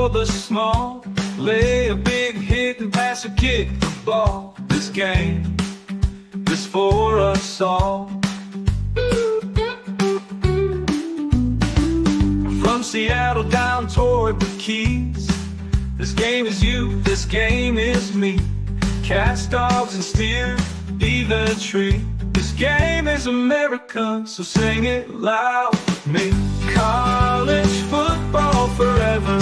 for the small. Lay a big hit and pass a kick the ball. This game is for us all. From Seattle down toward the Keys, this game is you, this game is me. Cast dogs and steer, be the tree. This game is America, so sing it loud with me. College football forever.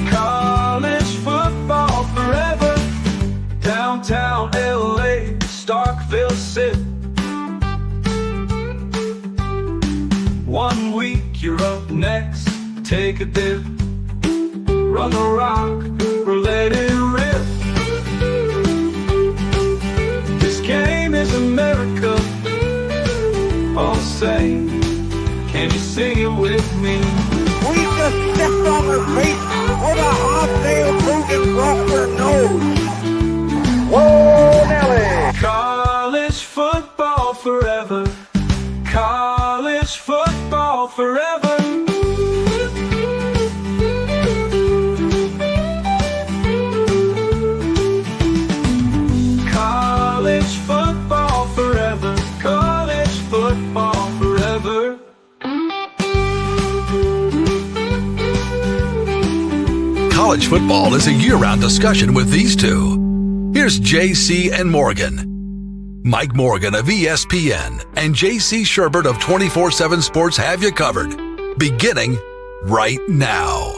College football forever. Downtown LA, Starkville sit. 1 week you're up next, take a dip. Run the rock or let it rip. This game is America. All say, can you sing it with me? We just stepped on her face with a hot-tail broken across her nose. Whoa, Nelly! College football forever. College football forever. College football forever. College football forever. College football is a year-round discussion with these two. Here's JC and Morgan. Mike Morgan of ESPN and JC Shurburtt of 24/7 Sports have you covered. Beginning right now.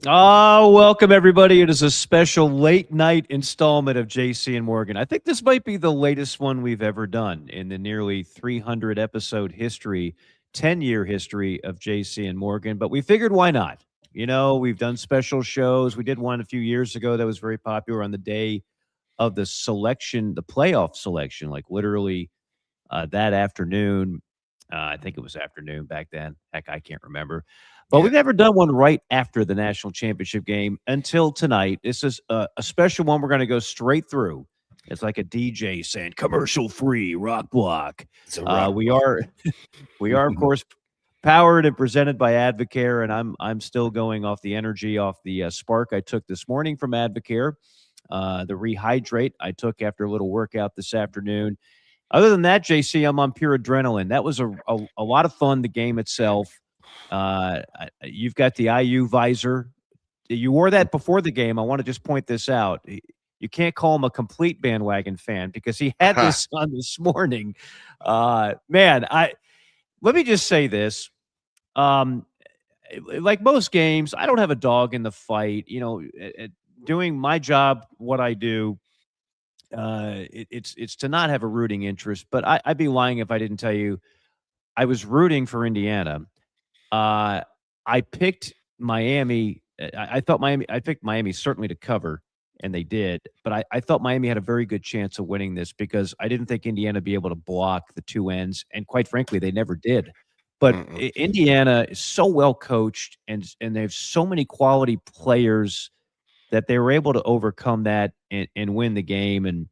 Welcome everybody. It is a special late night installment of JC and Morgan. I think this might be the latest one we've ever done in the nearly 300 episode history, 10-year history of JC and Morgan, but we figured why not? You know, we've done special shows. We did one a few years ago that was very popular on the day of the selection, the playoff selection, like literally that afternoon. I think it was afternoon back then. Heck, I can't remember. But we've never done one right after the national championship game until tonight. This is a special one we're going to go straight through. It's like a DJ saying commercial free rock block. We are, of course, powered and presented by Advocare, and I'm still going off the energy off the Spark I took this morning from Advocare. The Rehydrate I took after a little workout this afternoon. Other than that, JC, I'm on pure adrenaline. That was a lot of fun. The game itself. You've got the IU visor. You wore that before the game. I want to just point this out. You can't call him a complete bandwagon fan because he had this on this morning. Man, let me just say this. Like most games, I don't have a dog in the fight. You know, doing my job, what I do, it's to not have a rooting interest. But I'd be lying if I didn't tell you I was rooting for Indiana. I picked Miami. I picked Miami certainly to cover, and they did. But I thought Miami had a very good chance of winning this because I didn't think Indiana would be able to block the two ends. And quite frankly, they never did. But Indiana is so well coached, and they have so many quality players that they were able to overcome that and win the game. And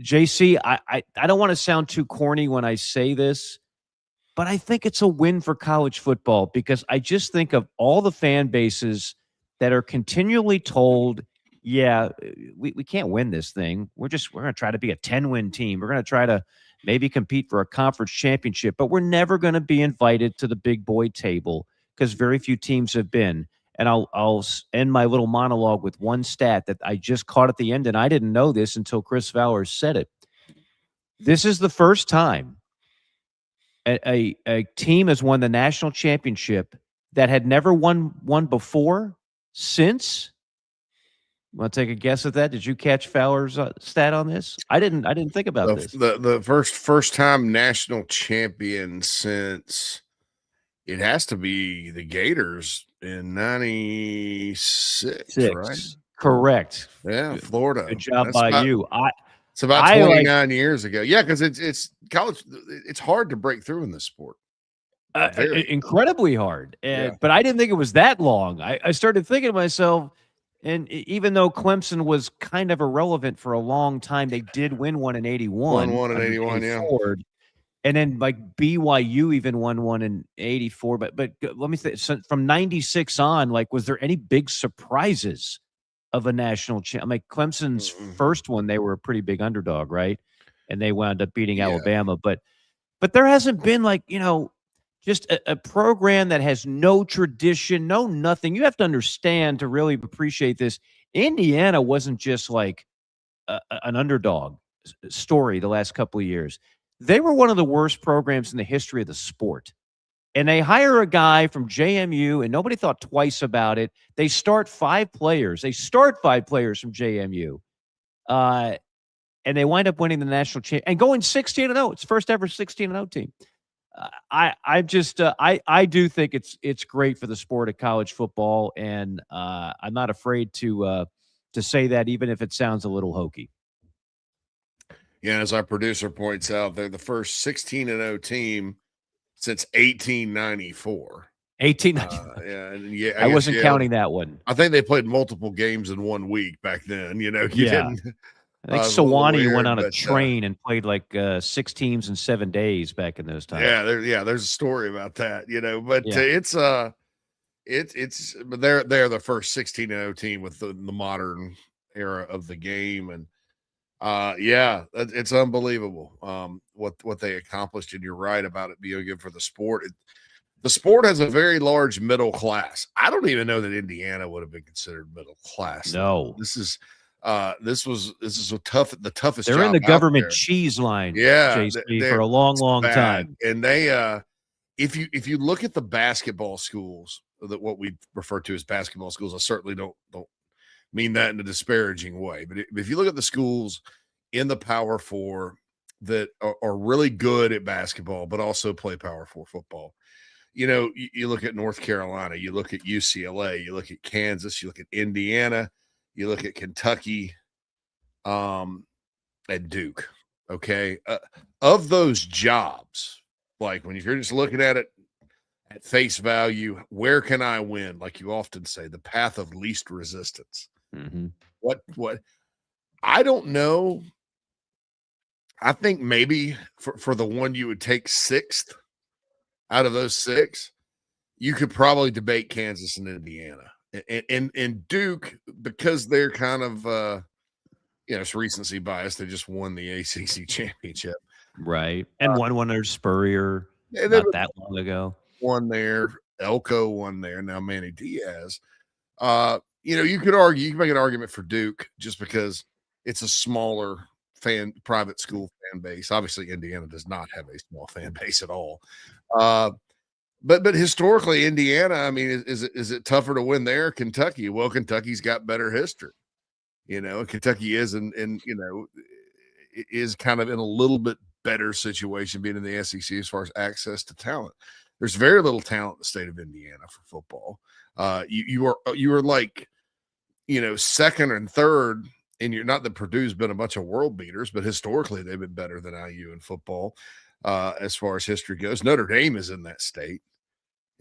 JC, I don't want to sound too corny when I say this, but I think it's a win for college football because I just think of all the fan bases that are continually told, yeah, we can't win this thing. We're going to try to be a 10-win team. We're going to try to maybe compete for a conference championship, but we're never going to be invited to the big boy table because very few teams have been. And I'll end my little monologue with one stat that I just caught at the end, and I didn't know this until Chris Fowler said it. This is the first time a team has won the national championship that had never won one before since. Want to take a guess at that? Did you catch Fowler's stat on this? I didn't think about this. The first time national champion since it has to be the Gators in 96, right? Correct. Yeah, Florida. Good job by you. It's about 29 years ago. Yeah, because it's college. It's hard to break through in this sport. Incredibly hard. But I didn't think it was that long. I started thinking to myself, and even though Clemson was kind of irrelevant for a long time, they did win one in 81. Won one in 81, yeah. And then like BYU even won one in 84. But let me say, so from 96 on, like, was there any big surprises of a national champ? Like Clemson's first one, they were a pretty big underdog, right? And they wound up beating Yeah. Alabama. But there hasn't been like, just a program that has no tradition, no nothing. You have to understand to really appreciate this. Indiana wasn't just like an underdog story the last couple of years. They were one of the worst programs in the history of the sport. And they hire a guy from JMU, and nobody thought twice about it. They start 5 players. They start 5 players from JMU. And they wind up winning the national championship and going 16-0. It's first ever 16-0 team. I do think it's great for the sport of college football, and I'm not afraid to say that, even if it sounds a little hokey. Yeah, as our producer points out, they're the first 16-0 team since 1894. 1894. I I wasn't counting that one. I think they played multiple games in 1 week back then. You Yeah. didn't. I think Sewanee went on a train and played like 6 teams in 7 days back in those times. There's a story about that. But but they're the first 16-0 team with the modern era of the game, and it's unbelievable what they accomplished. And you're right about it being good for the sport. The sport has a very large middle class. I don't even know that Indiana would have been considered middle class. No, this is the toughest. They're job in the government there. cheese line, yeah, JC, for a long time. And they, if you look at the basketball schools, that what we refer to as basketball schools, I certainly don't mean that in a disparaging way, but if you look at the schools in the Power Four that are really good at basketball, but also play Power Four football, you look at North Carolina, you look at UCLA, you look at Kansas, you look at Indiana, you look at Kentucky, and Duke. Okay, of those jobs, like when you're just looking at it at face value, where can I win? Like you often say, the path of least resistance. Mm-hmm. What I don't know. I think maybe for the one you would take 6th out of those 6, you could probably debate Kansas and Indiana. And Duke, because they're kind of it's recency bias. They just won the ACC championship, right? And won one under Spurrier not that long ago. Won there, Elko won there. Now Manny Diaz. You could argue, you can make an argument for Duke just because it's a smaller private school fan base. Obviously, Indiana does not have a small fan base at all. But historically, Indiana, I mean, is it tougher to win there? Kentucky? Well, Kentucky's got better history. Kentucky is is kind of in a little bit better situation being in the SEC as far as access to talent. There's very little talent in the state of Indiana for football. You are like, 2nd and 3rd, and you're not that Purdue's been a bunch of world beaters, but historically they've been better than IU in football as far as history goes. Notre Dame is in that state.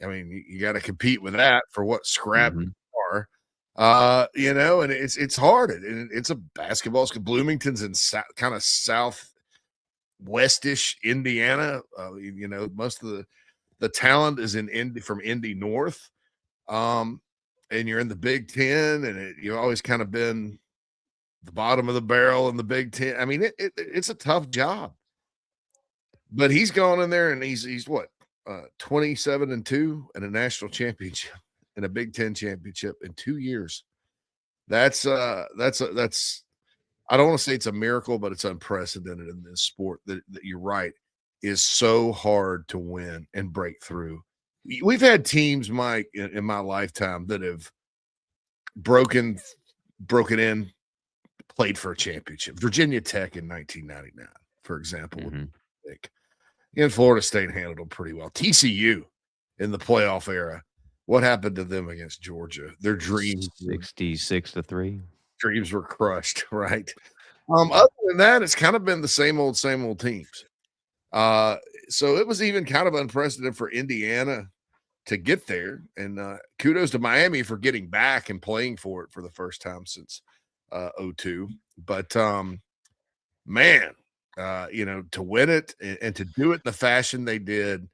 I mean, you got to compete with that for what scrap are, and it's hard. And it's a basketball school. Bloomington's in kind of southwestish Indiana. Most of the talent is from Indy North. And you're in the Big Ten, and you've always kind of been the bottom of the barrel in the Big Ten. I mean, it's a tough job. But he's gone in there, and he's what? 27-2 in a national championship and a Big Ten championship in 2 years. That's I don't want to say it's a miracle, but it's unprecedented in this sport that you're right is so hard to win and break through. We've had teams, Mike, in my lifetime that have broken in, played for a championship. Virginia Tech in 1999, for example, and Florida State handled them pretty well. TCU in the playoff era. What happened to them against Georgia? Their dreams 66-3. Dreams were crushed, right? Other than that, it's kind of been the same old teams. So it was even kind of unprecedented for Indiana to get there. And kudos to Miami for getting back and playing for it for the first time since 2002. But man, to win it and to do it in the fashion they did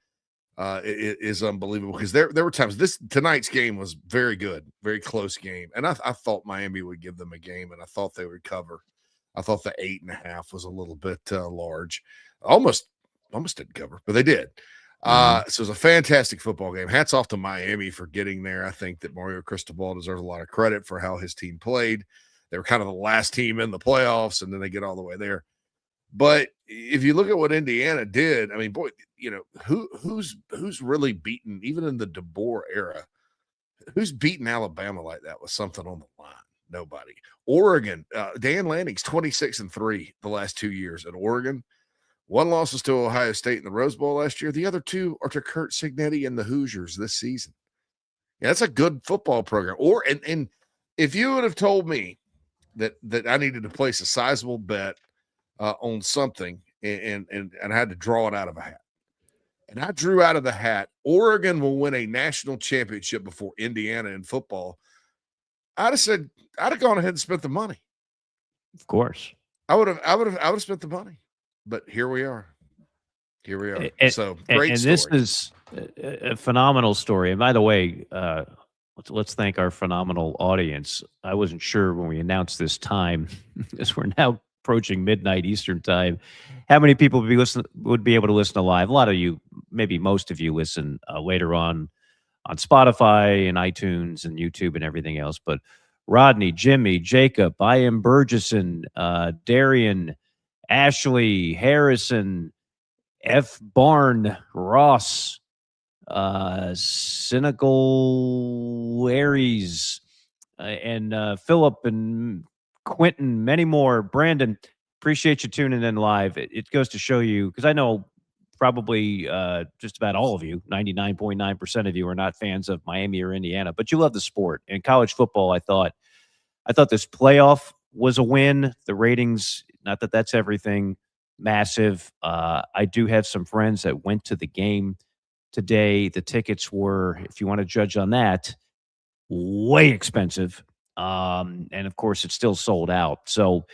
is unbelievable. Because there were times tonight's game was very good, very close game, and I thought Miami would give them a game, and I thought they would cover. I thought the 8.5 was a little bit large, almost didn't cover, but they did. So it was a fantastic football game. Hats off to Miami for getting there. I think that Mario Cristobal deserves a lot of credit for how his team played. They were kind of the last team in the playoffs, and then they get all the way there. But if you look at what Indiana did, I mean, boy, who's really beaten, even in the DeBoer era, who's beaten Alabama like that with something on the line? Nobody. Oregon, Dan Lanning's 26-3 the last 2 years at Oregon. One loss was to Ohio State in the Rose Bowl last year. The other two are to Kurt Cignetti and the Hoosiers this season. Yeah, that's a good football program. And if you would have told me that I needed to place a sizable bet on something and I had to draw it out of a hat, and I drew out of the hat, Oregon will win a national championship before Indiana in football, I'd have gone ahead and spent the money. Of course. I would have spent the money. But here we are. So great and story. This is a phenomenal story. And by the way, let's thank our phenomenal audience. I wasn't sure when we announced this time, as we're now approaching midnight Eastern time, how many people would be able to listen to live. A lot of you, maybe most of you, listen later on Spotify and iTunes and YouTube and everything else. But Rodney, Jimmy, Jacob, I am Burgesson, Darian, Ashley, Harrison, F. Barn, Ross, Cynical Aries, and Philip and Quentin, many more. Brandon, appreciate you tuning in live. It goes to show you, because I know probably just about all of you, 99.9% of you, are not fans of Miami or Indiana, but you love the sport. And college football, I thought this playoff was a win. The ratings, not that that's everything, massive. I do have some friends that went to the game today. The tickets were, if you want to judge on that, way expensive. And of course, it's still sold out. So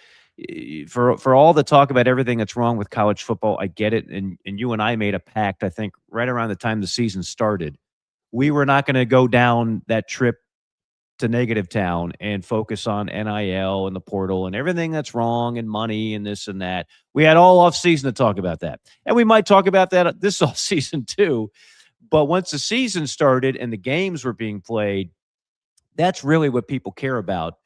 for all the talk about everything that's wrong with college football, I get it. And you and I made a pact, I think, right around the time the season started. We were not going to go down that trip to negative town and focus on NIL and the portal and everything that's wrong and money and this and that. We had all off season to talk about that. And we might talk about that this off season too. But once the season started and the games were being played, that's really what people care about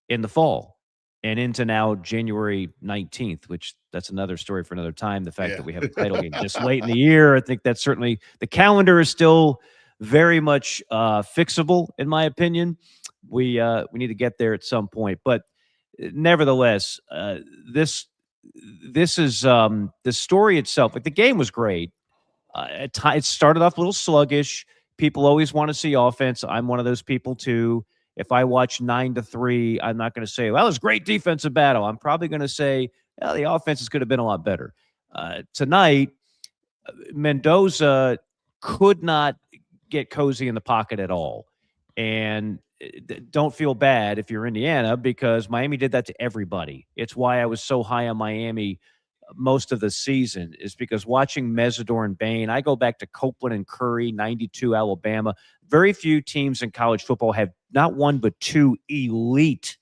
in the fall and into now January 19th, which that's another story for another time. The fact that we have a title game this late in the year, I think that's certainly, the calendar is still very much fixable, in my opinion. We need to get there at some point, but nevertheless, this is the story itself. Like, the game was great. It started off a little sluggish. People always want to see offense. I'm one of those people too. If I watch 9-3, I'm not going to say, well, it was great defensive battle. I'm probably going to say, well, the offense could have been a lot better. Tonight, Mendoza could not get cozy in the pocket at all. And don't feel bad if you're Indiana, because Miami did that to everybody. It's why I was so high on Miami most of the season, is because watching Mesidor and Bain, I go back to Copeland and Curry, 92 Alabama. Very few teams in college football have not one but two elite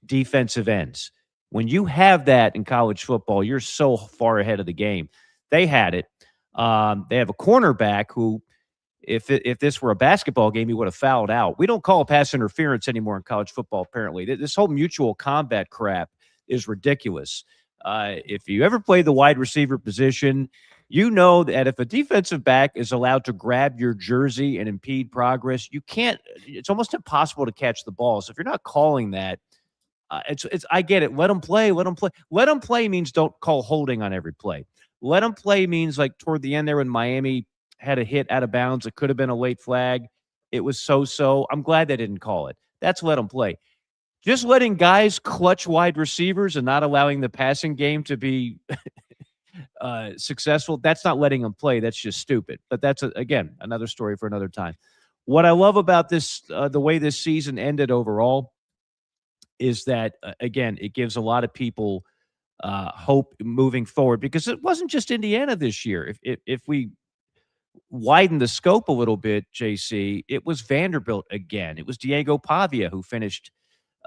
defensive ends. When you have that in college football, you're so far ahead of the game. They had it. They have a cornerback who, if this were a basketball game, he would have fouled out. We don't call pass interference anymore in college football, apparently. This whole mutual combat crap is ridiculous. If you ever played the wide receiver position, you know that if a defensive back is allowed to grab your jersey and impede progress, it's almost impossible to catch the ball. So if you're not calling that, I get it. Let them play. Let them play. Let them play means don't call holding on every play. Let them play means, like toward the end there when Miami had a hit out of bounds, it could have been a late flag. It was so-so. I'm glad they didn't call it. That's let them play. Just letting guys clutch wide receivers and not allowing the passing game to be successful, that's not letting them play. That's just stupid. But that's, again, another story for another time. What I love about this, the way this season ended overall, is that, again, it gives a lot of people hope moving forward, because it wasn't just Indiana this year. If we widen the scope a little bit, JC, it was Vanderbilt again. It was Diego Pavia who finished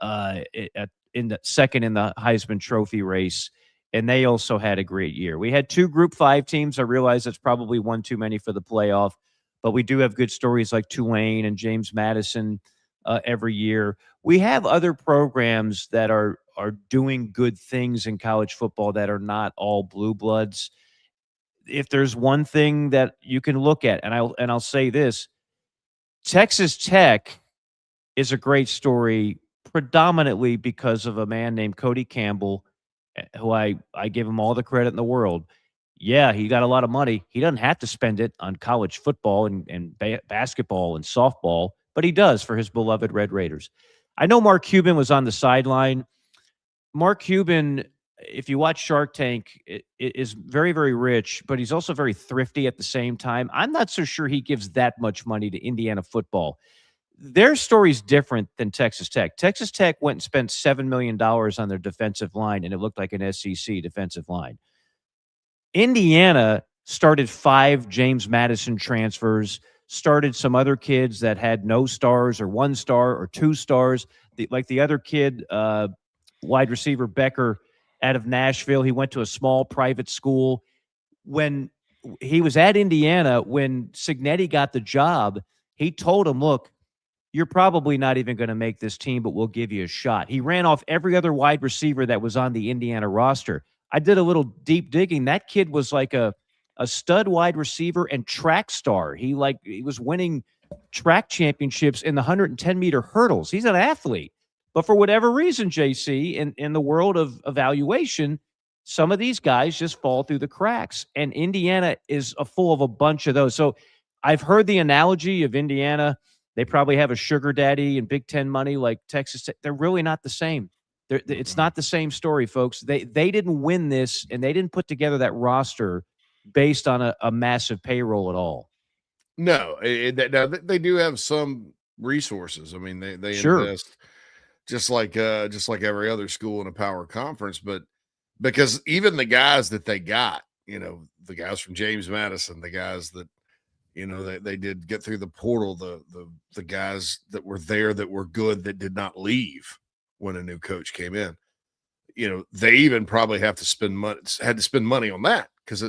in the second in the Heisman Trophy race, and they also had a great year. We had 2 Group 5 teams. I realize that's probably one too many for the playoff, but we do have good stories like Tulane and James Madison every year. We have other programs that are doing good things in college football that are not all blue bloods. If there's one thing that you can look at, and I'll say this, Texas Tech is a great story predominantly because of a man named Cody Campbell, who I give him all the credit in the world. Yeah, he got a lot of money. He doesn't have to spend it on college football and basketball and softball, but he does for his beloved Red Raiders. I know Mark Cuban was on the sideline. Mark Cuban, if you watch Shark Tank, is very, very rich, but he's also very thrifty at the same time. I'm not so sure he gives that much money to Indiana football. Their story's different than Texas Tech. Texas Tech went and spent $7 million on their defensive line, and it looked like an SEC defensive line. Indiana started 5 James Madison transfers, started some other kids that had no stars or 1 star or 2 stars. Like the other kid, wide receiver Becker out of Nashville, he went to a small private school. When he was at Indiana, when Cignetti got the job, he told him, look, you're probably not even going to make this team, but we'll give you a shot. He ran off every other wide receiver that was on the Indiana roster. I did a little deep digging. That kid was like a stud wide receiver and track star. He was winning track championships in the 110-meter hurdles. He's an athlete. But for whatever reason, JC, in the world of evaluation, some of these guys just fall through the cracks. And Indiana is full of a bunch of those. So I've heard the analogy of Indiana. They probably have a sugar daddy and Big Ten money like Texas. They're really not the same. It's not the same story, folks. They didn't win this, and they didn't put together that roster based on a massive payroll at all. No, now they do have some resources. I mean, they Sure. invest just like every other school in a power conference, but because even the guys that they got, the guys from James Madison, the guys that they did get through the portal, the guys that were there that were good that did not leave when a new coach came in. They even probably had to spend money on that because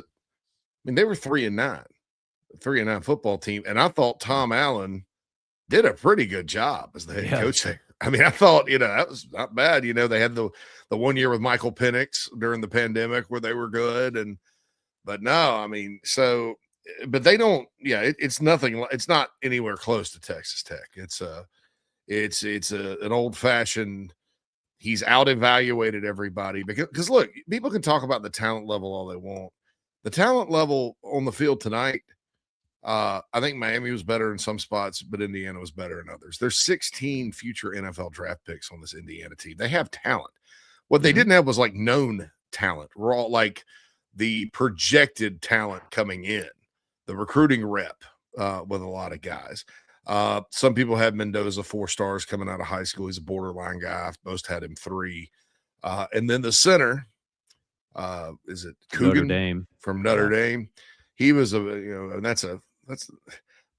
they were 3-9 football team, and I thought Tom Allen did a pretty good job as the head coach there. I thought that was not bad. They had the 1 year with Michael Penix during the pandemic where they were good, but they don't. Yeah, it's nothing. It's not anywhere close to Texas Tech. It's an old fashioned. He's out evaluated everybody because look, people can talk about the talent level all they want. The talent level on the field tonight, I think Miami was better in some spots, but Indiana was better in others. There's 16 future NFL draft picks on this Indiana team. They have talent. What they didn't have was like known talent, raw, like the projected talent coming in, the recruiting rep with a lot of guys. Some people have Mendoza 4 stars coming out of high school. He's a borderline guy. Most had him 3. And then the center, is it Coogan Notre Dame. from Notre Dame? He was and that's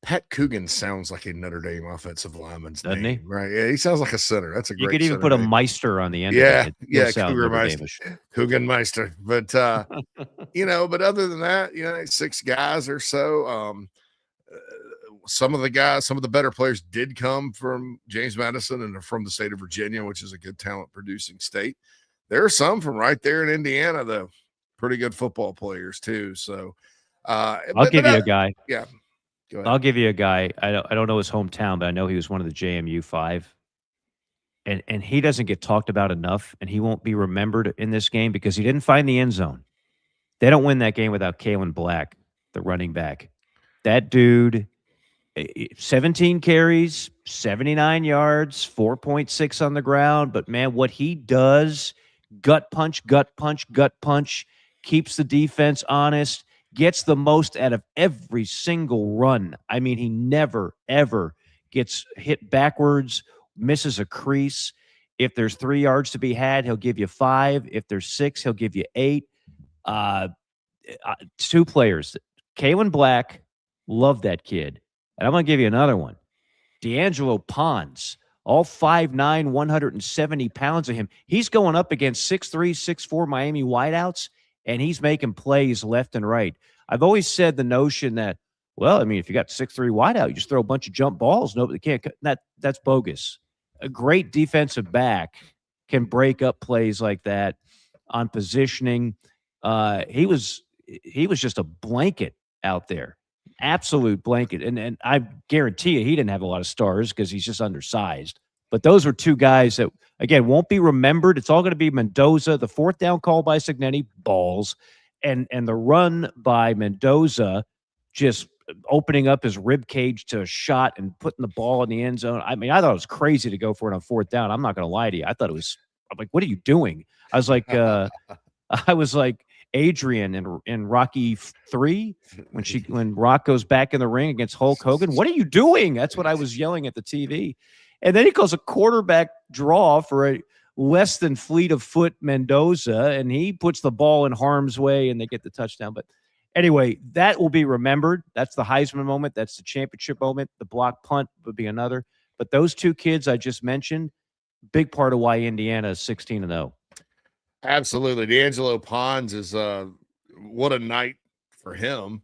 Pat Coogan sounds like a Notre Dame offensive lineman's Doesn't name, he? right? Yeah, he sounds like a center. That's a great. You could even put a Meister on the end. Yeah, of it. Cougar Meister, Coogan Meister. But but other than that, 6 guys or so. Some of the better players did come from James Madison and from the state of Virginia, which is a good talent producing state. There are some from right there in Indiana, though, pretty good football players too. So I'll give you a guy. Yeah. Go ahead. I'll give you a guy. I don't know his hometown, but I know he was one of the JMU 5. And he doesn't get talked about enough, and he won't be remembered in this game because he didn't find the end zone. They don't win that game without Kalen Black, the running back. That dude, 17 carries, 79 yards, 4.6 on the ground. But, man, what he does, gut punch, keeps the defense honest, gets the most out of every single run. I mean, he never, ever gets hit backwards, misses a crease. If there's 3 yards to be had, he'll give you 5. If there's 6, he'll give you 8. Uh, 2 players, Kalen Black, love that kid. And I'm going to give you another one. D'Angelo Pons, all 5'9", 170 pounds of him. He's going up against 6'3", 6'4" Miami wideouts, and he's making plays left and right. I've always said the notion that, well, I mean, if you got 6'3" wideout, you just throw a bunch of jump balls. Nobody can't. That's bogus. A great defensive back can break up plays like that on positioning. He was just a blanket out there. Absolute blanket. And I guarantee you he didn't have a lot of stars because he's just undersized. But those were 2 guys that, again, won't be remembered. It's all going to be Mendoza, the 4th down call by Cignetti, balls, and the run by Mendoza just opening up his rib cage to a shot and putting the ball in the end zone. I mean, I thought it was crazy to go for it on 4th down. I'm not going to lie to you. I'm like, what are you doing? I was like Adrian in Rocky 3 when Rock goes back in the ring against Hulk Hogan. What are you doing? That's what I was yelling at the TV. And then he calls a quarterback draw for a less than fleet of foot Mendoza, and he puts the ball in harm's way, and they get the touchdown. But anyway, that will be remembered. That's the Heisman moment. That's the championship moment. The block punt would be another. But those 2 kids I just mentioned, big part of why Indiana is 16-0. Absolutely. D'Angelo Pons is what a night for him.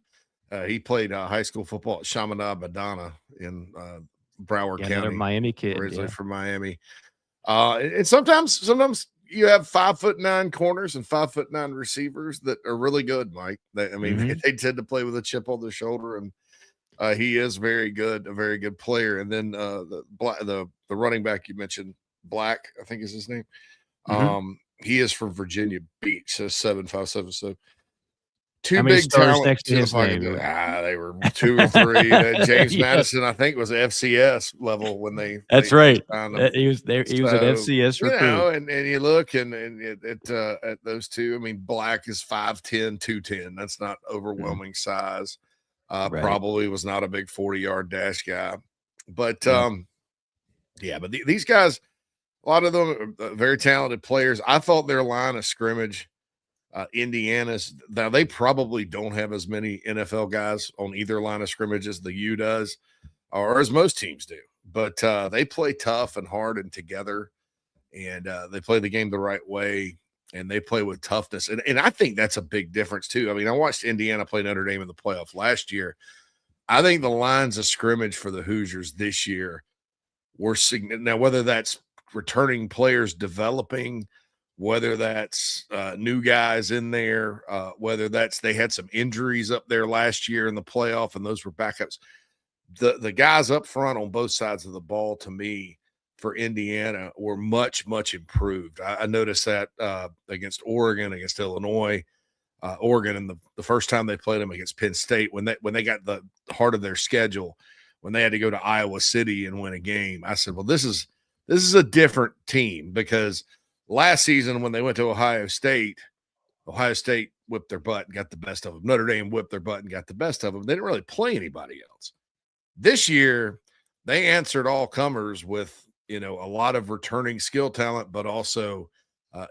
He played high school football at Chaminade Madonna in Broward County. Another Miami kid. Originally from Miami. And sometimes you have 5'9" corners and 5'9" receivers that are really good, Mike. They tend to play with a chip on their shoulder, and he is very good, a very good player. And then the running back you mentioned, Black, I think is his name. He is from Virginia Beach, so 7'5", so 2 big talents next to his name. They were 2 or 3. James Madison, I think, was FCS level when they. That's they right. He was there. He was an FCS recruit. And you look and at those 2. I mean, Black is 5'10", 210. That's not overwhelming size. Right. Probably was not a big 40-yard dash guy, but but these guys. A lot of them are very talented players. I thought their line of scrimmage, Indiana's, now they probably don't have as many NFL guys on either line of scrimmage as the U does, or as most teams do. But they play tough and hard and together, and they play the game the right way, and they play with toughness. And I think that's a big difference, too. I mean, I watched Indiana play Notre Dame in the playoff last year. I think the lines of scrimmage for the Hoosiers this year were significant. Now, whether that's returning players developing, whether that's new guys in there, whether that's they had some injuries up there last year in the playoff and those were backups. The guys up front on both sides of the ball, to me, for Indiana were much, much improved. I noticed that against Oregon, against Illinois, Oregon, and the first time they played them against Penn State, when they got the heart of their schedule, when they had to go to Iowa City and win a game, I said, well, this is a different team, because last season when they went to Ohio State whipped their butt and got the best of them. Notre Dame whipped their butt and got the best of them. They didn't really play anybody else. This year, they answered all comers with, a lot of returning skill talent, but also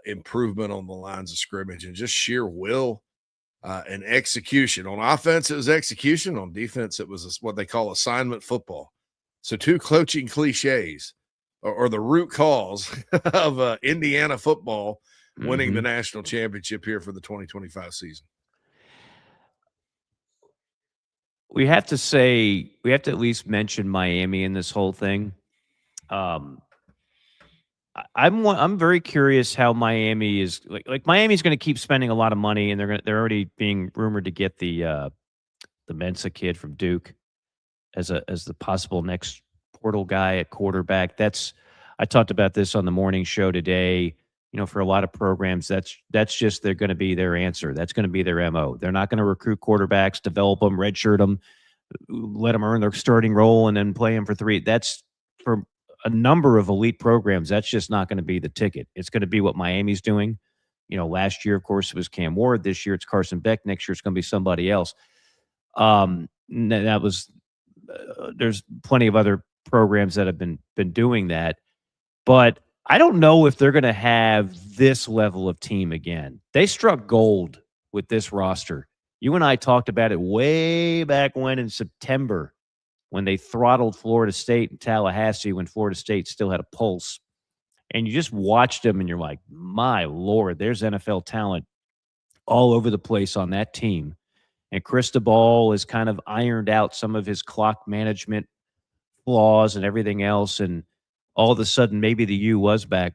improvement on the lines of scrimmage and just sheer will and execution. On offense, it was execution. On defense, it was what they call assignment football. So 2 coaching cliches, or the root cause of Indiana football winning the national championship here for the 2025 season. We have to at least mention Miami in this whole thing. I'm very curious how Miami is like Miami's going to keep spending a lot of money, and they're already being rumored to get the Mensa kid from Duke as the possible next portal guy at quarterback. I talked about this on the morning show today. For a lot of programs, that's just they're going to be their answer. That's going to be their MO. They're not going to recruit quarterbacks, develop them, redshirt them, let them earn their starting role, and then play them for 3. That's for a number of elite programs. That's just not going to be the ticket. It's going to be what Miami's doing. Last year, of course, it was Cam Ward. This year, it's Carson Beck. Next year, it's going to be somebody else. There's plenty of other programs that have been doing that. But I don't know if they're going to have this level of team again. They struck gold with this roster. You and I talked about it way back when in September when they throttled Florida State and Tallahassee when Florida State still had a pulse. And you just watched them and you're like, my Lord, there's NFL talent all over the place on that team. And Cristobal has kind of ironed out some of his clock management flaws and everything else. And all of a sudden, maybe the U was back.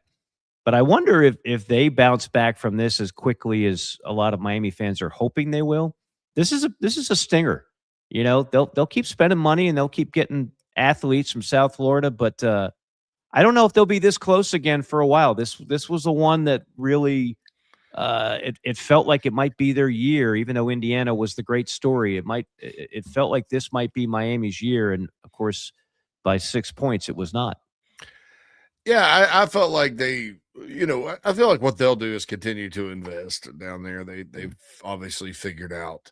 But I wonder if they bounce back from this as quickly as a lot of Miami fans are hoping they will. This is a stinger. You know, they'll keep spending money and they'll keep getting athletes from South Florida, but I don't know if they'll be this close again for a while. This was the one that really it felt like it might be their year, even though Indiana was the great story. It felt like this might be Miami's year, and of course, by 6 points, it was not. Yeah, I felt like I feel like what they'll do is continue to invest down there. They've obviously figured out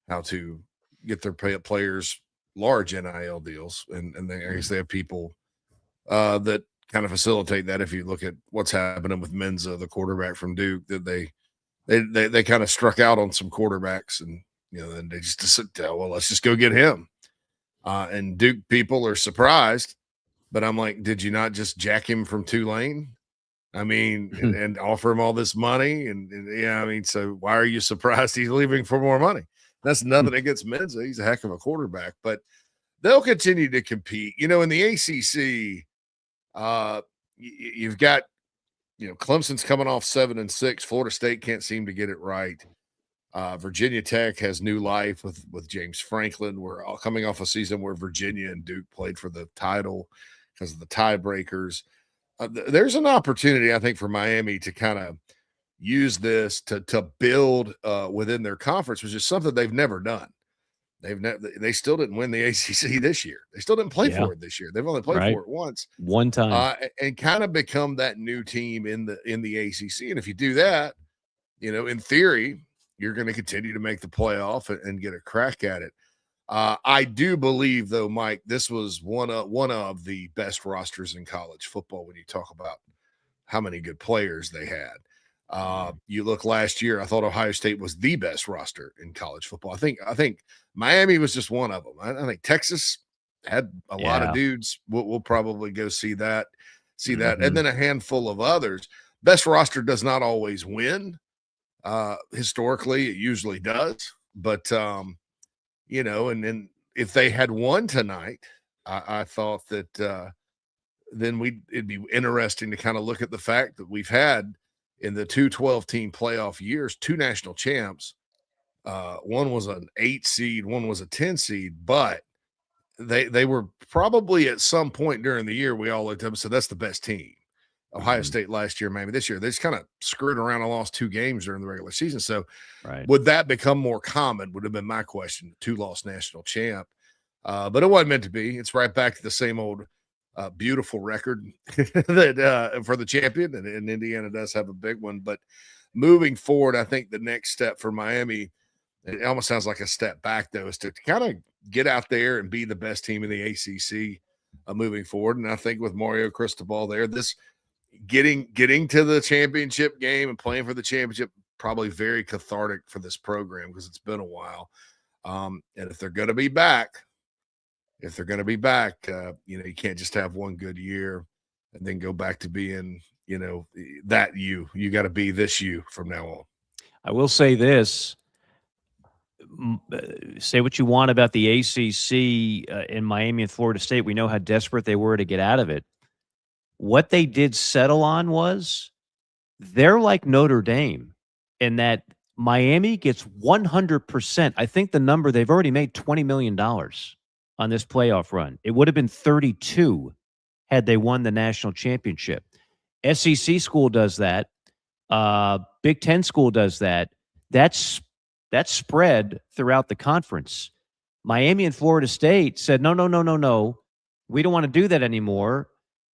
how to get their players large NIL deals, and I guess they have people that kind of facilitate that. If you look at what's happening with Menza, the quarterback from Duke, that they kind of struck out on some quarterbacks, and then they just said, well, let's just go get him. And Duke people are surprised, but I'm like, did you not just jack him from Tulane? I mean, and offer him all this money, and so why are you surprised he's leaving for more money? That's nothing against Menza. He's a heck of a quarterback, but they'll continue to compete. In the ACC, you've got, Clemson's coming off 7-6. Florida State can't seem to get it right. Virginia Tech has new life with James Franklin. We're all coming off a season where Virginia and Duke played for the title because of the tiebreakers. There's an opportunity, I think, for Miami to kind of use this to build within their conference, which is something they've never done. They still didn't win the ACC this year. They still didn't play for it this year. They've only played for it one time, and kind of become that new team in the ACC. And if you do that, in theory, you're going to continue to make the playoff and get a crack at it. I do believe, though, Mike, this was one of the best rosters in college football when you talk about how many good players they had. You look last year, I thought Ohio State was the best roster in college football. I think Miami was just one of them. I think Texas had a lot of dudes. We'll probably go see that. And then a handful of others. Best roster does not always win. Historically, it usually does. But, and then if they had won tonight, I thought that then it'd be interesting to kind of look at the fact that we've had in the 2 12-team playoff years, 2 national champs. One was an 8 seed, one was a 10 seed, but they were probably at some point during the year we all looked up and said that's the best team. Ohio State last year, maybe this year. They just kind of screwed around and lost 2 games during the regular season. So would that become more common? Would have been my question. 2-loss national champ. But it wasn't meant to be. It's right back to the same old beautiful record that for the champion, and Indiana does have a big one. But moving forward, I think the next step for Miami, it almost sounds like a step back, though, is to kind of get out there and be the best team in the ACC moving forward. And I think with Mario Cristobal there, this getting to the championship game and playing for the championship, probably very cathartic for this program because it's been a while. And if they're going to be back, you can't just have one good year and then go back to being, that you got to be this you from now on. I will say this, say what you want about the ACC in Miami and Florida State. We know how desperate they were to get out of it. What they did settle on was they're like Notre Dame in that Miami gets 100%. I think the number, they've already made $20 million on this playoff run. It would have been 32 had they won the national championship. SEC school does that. Big Ten school does that. That's spread throughout the conference. Miami and Florida State said, no. We don't want to do that anymore.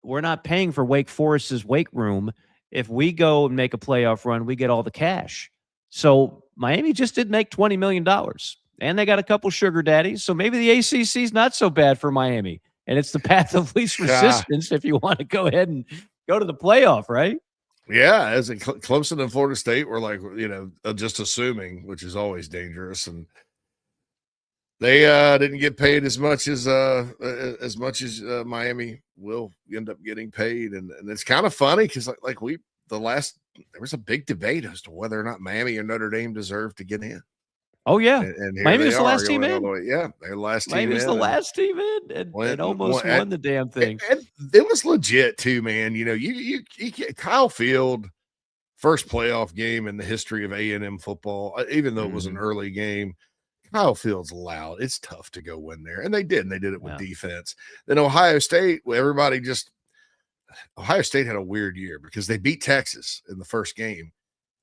We're not paying for Wake Forest's weight room. If we go and make a playoff run, we get all the cash. So Miami just did make $20 million. And they got a couple sugar daddies. So maybe the ACC is not so bad for Miami. And it's the path of least resistance if you want to go ahead and go to the playoff, right? Yeah, as in Clemson and Florida State were like, just assuming, which is always dangerous, and they didn't get paid as much as Miami will end up getting paid, and it's kind of funny because there was a big debate as to whether or not Miami or Notre Dame deserved to get in. Oh yeah, And here Miami they was the are last team going all the in. way. Yeah, they're the last team Miami's in. the last team in, and almost won the damn thing. And it was legit too, man. You Kyle Field, first playoff game in the history of A&M football, even though it was an early game. Kyle Field's loud. It's tough to go win there, and they did. And they did it with defense. Then Ohio State, Ohio State had a weird year because they beat Texas in the first game,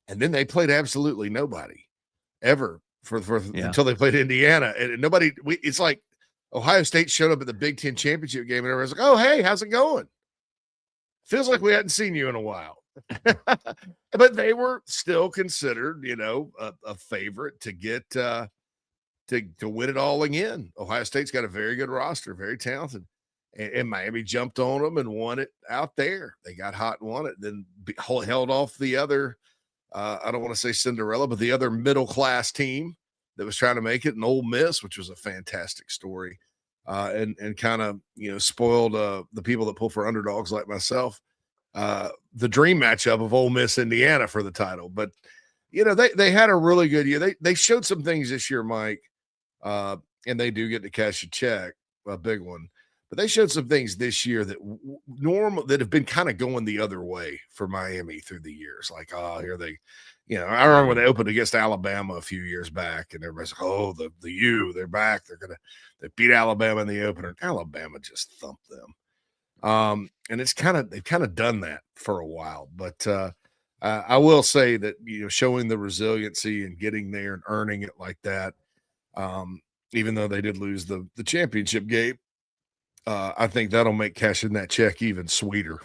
and then they played absolutely nobody ever until they played Indiana, and nobody. It's like Ohio State showed up at the Big Ten championship game, and everyone's like, "Oh, hey, how's it going?" Feels like we hadn't seen you in a while. But they were still considered, a favorite to get to win it all again. Ohio State's got a very good roster, very talented, and Miami jumped on them and won it out there. They got hot and won it, then held off the other. I don't want to say Cinderella, but the other middle class team that was trying to make it, an Ole Miss, which was a fantastic story, and kind of spoiled the people that pull for underdogs like myself. The dream matchup of Ole Miss Indiana for the title, but they had a really good year. They showed some things this year, Mike, and they do get to cash a check, a big one. But they showed some things this year that that have been kind of going the other way for Miami through the years. Like, here they, I remember when they opened against Alabama a few years back, and everybody's like, oh, the U, they're back. They beat Alabama in the opener. Alabama just thumped them. And they've kind of done that for a while. But I will say that, showing the resiliency and getting there and earning it like that, even though they did lose the championship game, I think that'll make cashing that check even sweeter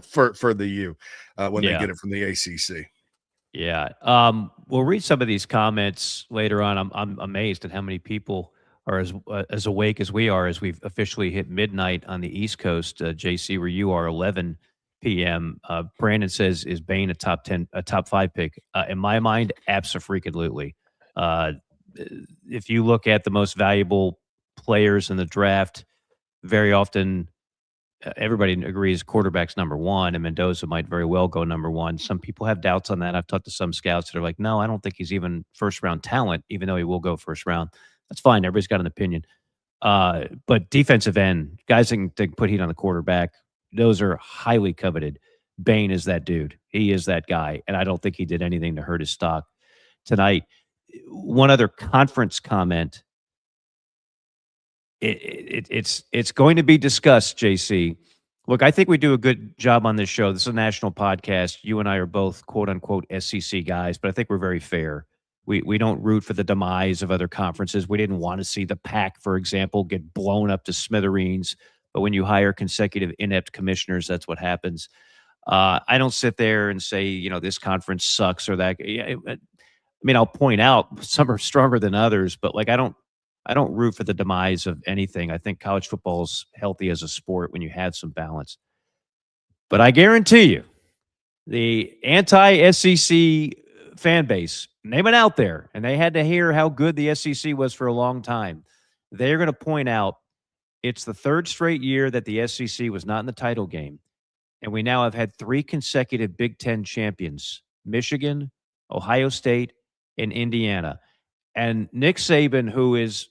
for the U when they get it from the ACC. Yeah. We'll read some of these comments later on. I'm amazed at how many people are as awake as we are as we've officially hit midnight on the East Coast. JC, where you are, 11 p.m. Brandon says, is Bain a top 5 pick? In my mind, abso-freaking-lutely. If you look at the most valuable players in the draft, very often everybody agrees quarterback's number one, and Mendoza might very well go number one. Some people have doubts on that. I've talked to some scouts that are like, no, I don't think he's even first-round talent, even though he will go first round. That's fine. Everybody's got an opinion. But defensive end, guys that can put heat on the quarterback, those are highly coveted. Bain is that dude. He is that guy, and I don't think he did anything to hurt his stock tonight. One other conference comment. It's going to be discussed, JC. Look, I think we do a good job on this show. This is a national podcast. You and I are both quote unquote SEC guys, but I think we're very fair. We don't root for the demise of other conferences. We didn't want to see the Pac, for example, get blown up to smithereens. But when you hire consecutive inept commissioners, that's what happens. I don't sit there and say, this conference sucks or that. I mean, I'll point out some are stronger than others, but I don't root for the demise of anything. I think college football is healthy as a sport when you have some balance. But I guarantee you, the anti-SEC fan base, name it out there, and they had to hear how good the SEC was for a long time. They're going to point out it's the third straight year that the SEC was not in the title game, and we now have had 3 consecutive Big Ten champions, Michigan, Ohio State, and Indiana. And Nick Saban, who is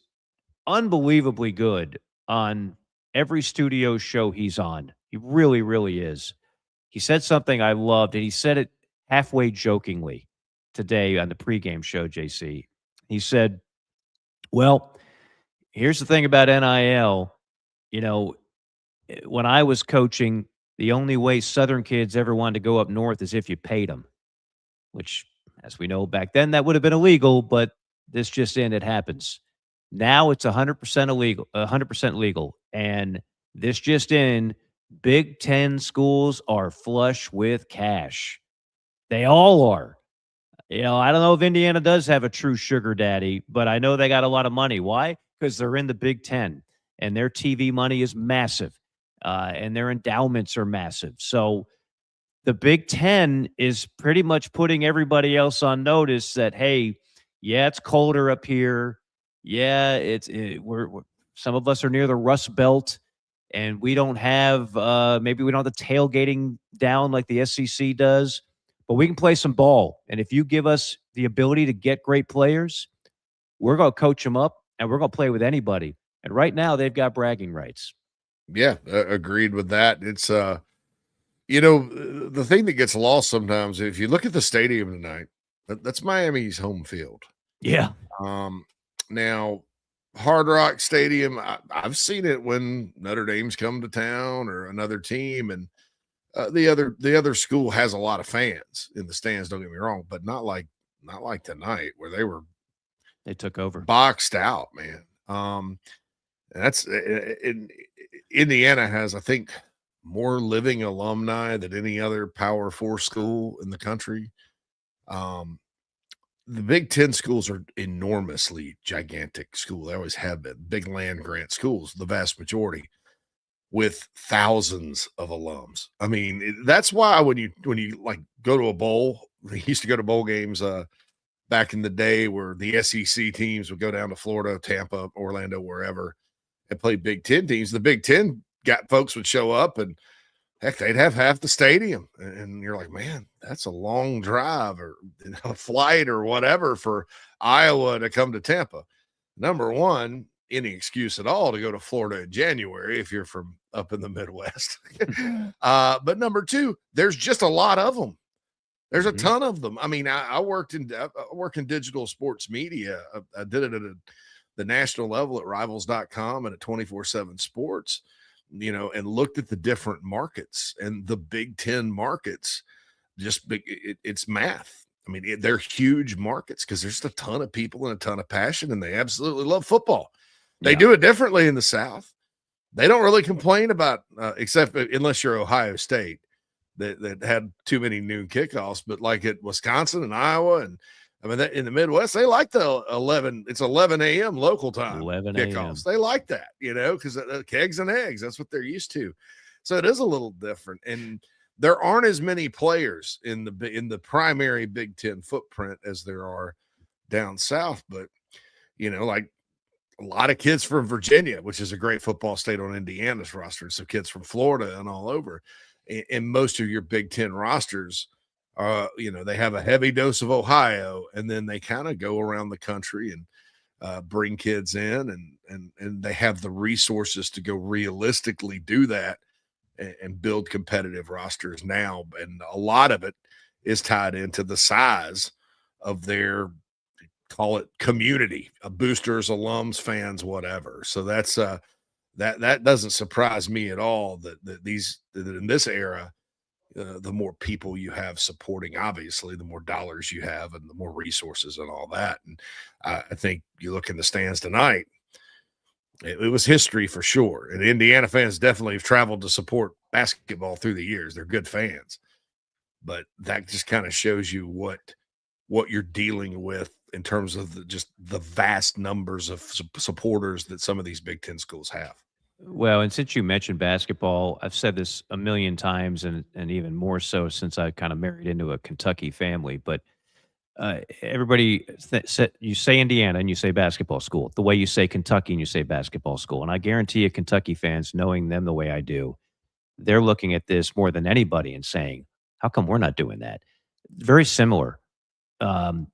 unbelievably good on every studio show he's on, he really, really is. He said something I loved, and he said it halfway jokingly today on the pregame show, JC. He said, well, here's the thing about NIL. When I was coaching, the only way Southern kids ever wanted to go up north is if you paid them, which, as we know, back then that would have been illegal, but this just in, it happens. Now it's 100% illegal, 100% legal. And this just in, Big Ten schools are flush with cash. They all are. I don't know if Indiana does have a true sugar daddy, but I know they got a lot of money. Why? Because they're in the Big Ten, and their TV money is massive. and their endowments are massive. So the Big Ten is pretty much putting everybody else on notice that, hey, yeah, it's colder up here. Yeah, we're some of us are near the Rust Belt, and we don't have maybe we don't have the tailgating down like the SEC does, but we can play some ball. And if you give us the ability to get great players, we're going to coach them up, and we're going to play with anybody. And right now, they've got bragging rights. Yeah, agreed with that. It's the thing that gets lost sometimes, if you look at the stadium tonight, that's Miami's home field. Yeah. Now Hard Rock Stadium, I've seen it when Notre Dame's come to town or another team, and the other school has a lot of fans in the stands. Don't get me wrong, but not like tonight where they took over, boxed out, man. And that's in Indiana has, I think, more living alumni than any other Power 4 school in the country. The Big Ten schools are enormously gigantic schools. They always have been big land grant schools, the vast majority, with thousands of alums. I mean, that's why when you like go to a bowl, we used to go to bowl games back in the day where the SEC teams would go down to Florida, Tampa, Orlando, wherever, and play Big Ten teams. The Big Ten folks would show up, and heck, they'd have half the stadium. And you're like, man, that's a long drive or a flight or whatever for Iowa to come to Tampa. Number one, any excuse at all to go to Florida in January if you're from up in the Midwest. But number two, there's just a lot of them. There's a ton of them. I mean, I work in digital sports media. I did it at the national level at rivals.com and at 24/7 Sports, and looked at the different markets, and the Big Ten markets, it's math. I mean, they're huge markets because there's a ton of people and a ton of passion, and they absolutely love football. They do it differently in the South. They don't really complain about, except unless you're Ohio State, that had too many noon kickoffs, but like at Wisconsin and Iowa, and I mean, in the Midwest, they like the 11 a.m. local time 11 kickoffs. They like that, because kegs and eggs, that's what they're used to. So it is a little different. And there aren't as many players in the primary Big Ten footprint as there are down south. But, like a lot of kids from Virginia, which is a great football state, on Indiana's roster. So kids from Florida and all over. And most of your Big Ten rosters, they have a heavy dose of Ohio, and then they kind of go around the country and bring kids in, and they have the resources to go realistically do that and build competitive rosters now. And a lot of it is tied into the size of their, call it, community, boosters, alums, fans, whatever. So that's that doesn't surprise me at all that in this era, the more people you have supporting, obviously, the more dollars you have and the more resources and all that. And I think you look in the stands tonight, it was history for sure. And Indiana fans definitely have traveled to support basketball through the years. They're good fans. But that just kind of shows you what you're dealing with in terms of the vast numbers of supporters that some of these Big Ten schools have. Well, and since you mentioned basketball, I've said this a million times, and even more so since I kind of married into a Kentucky family. But everybody you say Indiana and you say basketball school, the way you say Kentucky and you say basketball school. And I guarantee you, Kentucky fans, knowing them the way I do, they're looking at this more than anybody and saying, "How come we're not doing that?" Very similar, and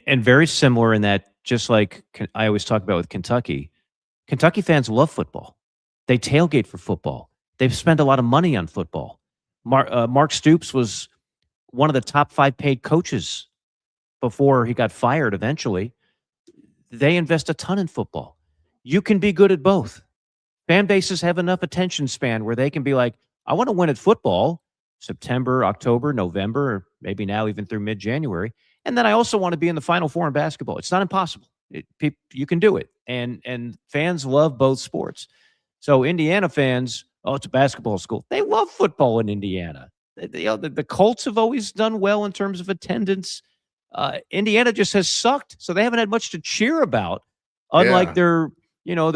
very similar in that, just like I always talk about with Kentucky fans love football. They tailgate for football. They've spent a lot of money on football. Mark Stoops was one of the top 5 paid coaches before he got fired eventually. They invest a ton in football. You can be good at both. Fan bases have enough attention span where they can be like, I want to win at football, September, October, November, or maybe now even through mid-January. And then I also want to be in the Final Four in basketball. It's not impossible. You can do it. And fans love both sports. So Indiana fans, it's a basketball school. They love football in Indiana. The Colts have always done well in terms of attendance. Indiana just has sucked, so they haven't had much to cheer about, unlike their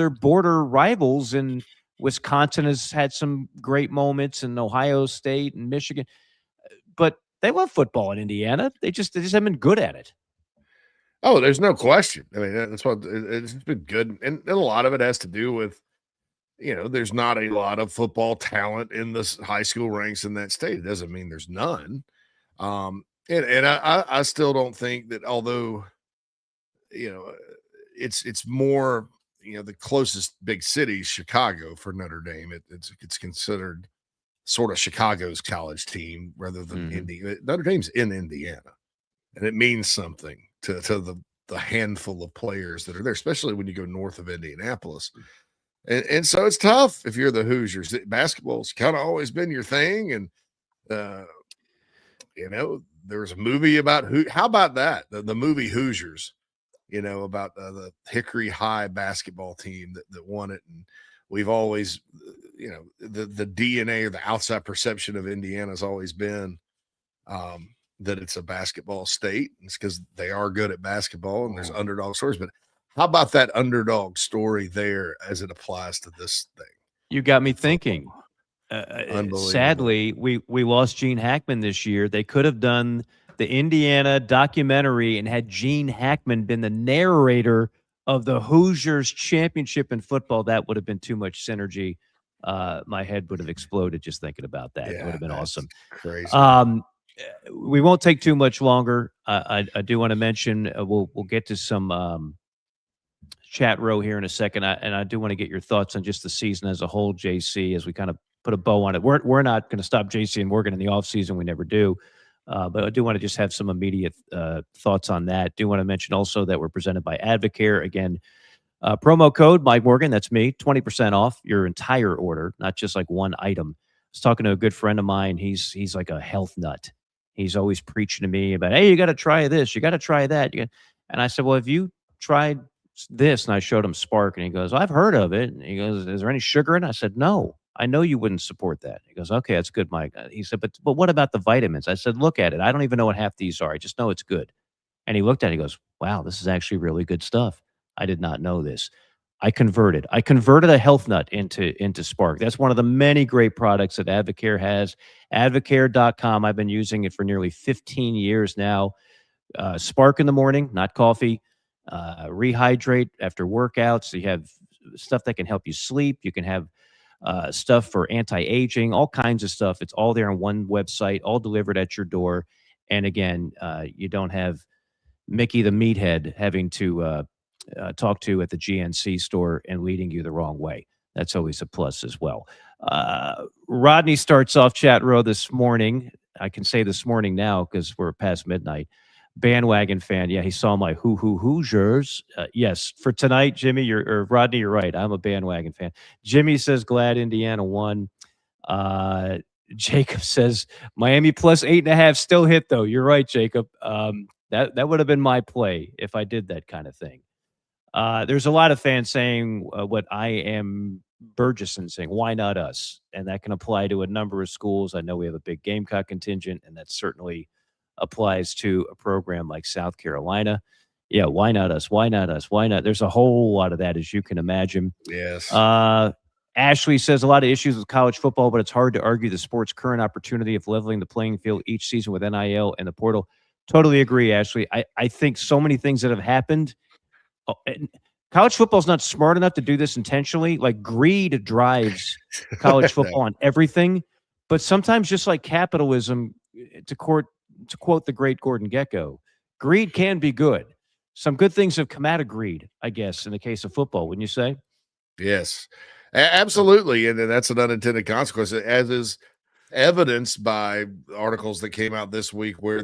border rivals in Wisconsin has had some great moments, and Ohio State and Michigan, but they love football in Indiana. They just haven't been good at it. Oh, there's no question. I mean, that's what it's been good. And a lot of it has to do with, there's not a lot of football talent in the high school ranks in that state. It doesn't mean there's none. And I still don't think that, although, it's more, the closest big city, Chicago, for Notre Dame. It's considered sort of Chicago's college team rather than Indiana. Notre Dame's in Indiana, and it means something to the handful of players that are there, especially when you go north of Indianapolis. And so it's tough if you're the Hoosiers. Basketball's kind of always been your thing. And, there was a movie about how about that? The movie Hoosiers, about the Hickory High basketball team that won it. And we've always, the DNA or the outside perception of Indiana has always been that it's a basketball state. It's because they are good at basketball and there's underdog stories. But how about that underdog story there as it applies to this thing? You got me thinking. Unbelievable. Sadly, we lost Gene Hackman this year. They could have done the Indiana documentary and had Gene Hackman been the narrator of the Hoosiers championship in football. That would have been too much synergy. My head would have exploded just thinking about that. It would have been awesome. Crazy. We won't take too much longer. I do want to mention we'll get to some chat row here in a second, and I do want to get your thoughts on just the season as a whole, JC, as we kind of put a bow on it. We're not going to stop JC and Morgan in the offseason. We never do. But I do want to just have some immediate thoughts on that. Do want to mention also that we're presented by Advocare. Again, promo code Mike Morgan, that's me, 20% off your entire order, not just like one item. I was talking to a good friend of mine. He's like a health nut. He's always preaching to me about, hey, you got to try this, you got to try that. And I said, well, have you tried this? And I showed him Spark, and he goes, I've heard of it. And he goes, is there any sugar in it? I said, no. I know you wouldn't support that. He goes, okay, that's good, Mike. He said, but what about the vitamins? I said, look at it. I don't even know what half these are. I just know it's good. And he looked at it. He goes, wow, this is actually really good stuff. I did not know this. I converted a health nut into Spark. That's one of the many great products that Advocare has. Advocare.com. I've been using it for nearly 15 years now. Spark in the morning, not coffee. Rehydrate after workouts. You have stuff that can help you sleep. You can have stuff for anti-aging, all kinds of stuff. It's all there on one website, all delivered at your door. And again, you don't have Mickey the meathead having to talk to at the GNC store and leading you the wrong way. That's always a plus as well. Rodney starts off chat row this morning. I can say this morning now because we're past midnight. Bandwagon fan. Yeah, he saw my Hoosiers. Yes, for tonight, Jimmy, Rodney, you're right. I'm a bandwagon fan. Jimmy says glad Indiana won. Jacob says Miami plus 8.5 still hit though. You're right, Jacob. That would have been my play if I did that kind of thing. There's a lot of fans saying what I am Burgesson saying, why not us? And that can apply to a number of schools. I know we have a big Gamecock contingent, and that certainly applies to a program like South Carolina. Yeah, why not us? Why not us? Why not? There's a whole lot of that, as you can imagine. Yes. Ashley says a lot of issues with college football, but it's hard to argue the sport's current opportunity of leveling the playing field each season with NIL and the portal. Totally agree, Ashley. I think so many things that have happened. College football is not smart enough to do this intentionally. Like greed drives college football on everything. But sometimes, just like capitalism, to quote the great Gordon Gekko, greed can be good. Some good things have come out of greed, I guess, in the case of football, wouldn't you say? Yes, absolutely. And that's an unintended consequence, as is evidenced by articles that came out this week where